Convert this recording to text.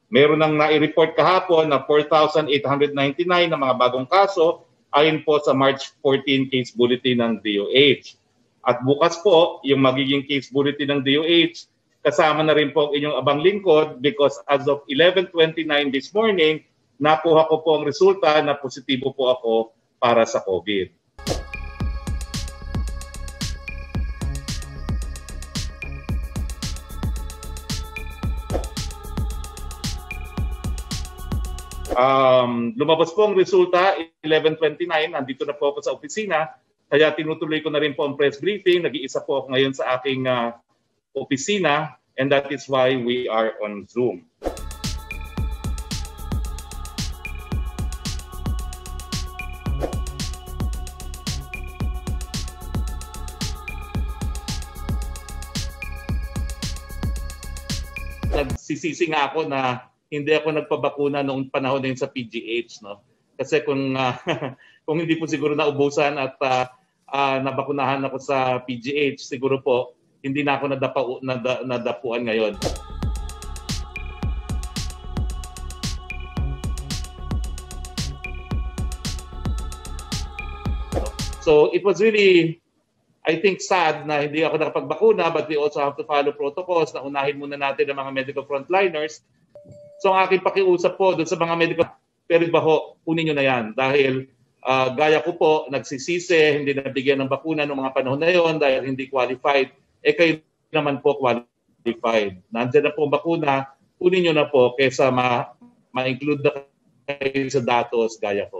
Meron nang nai-report kahapon na 4,899 na mga bagong kaso ayon po sa March 14 case bulletin ng DOH. At bukas po, yung magiging case bulletin ng DOH, kasama na rin po ang inyong abang lingkod because as of 11:29 this morning, nakuha ko po ang resulta na positibo po ako para sa COVID. Lumabas po ang resulta, 11:29, nandito na po ako sa opisina, kaya tinutuloy ko na rin po ang press briefing. Nag-iisa po ako ngayon sa aking opisina, and that is why we are on Zoom. Nagsisisi nga ako na hindi ako nagpabakuna noong panahon na yun sa PGH, no? Kasi kung hindi po siguro naubusan at nabakunahan ako sa PGH, siguro po hindi na ako nadapuan ngayon. So it was really, I think, sad na hindi ako nakapagbakuna, but we also have to follow protocols na unahin muna natin ang mga medical frontliners. So ang aking pakiusap po doon sa mga medical, pero iba ho, kunin nyo na yan. Dahil gaya ko po, nagsisisi, hindi nabigyan ng bakuna noong mga panahon na yon dahil hindi qualified. Kayo naman po qualified. Nandiyan na po ang bakuna, kunin nyo na po kaysa ma-include na kayo sa datos gaya ko.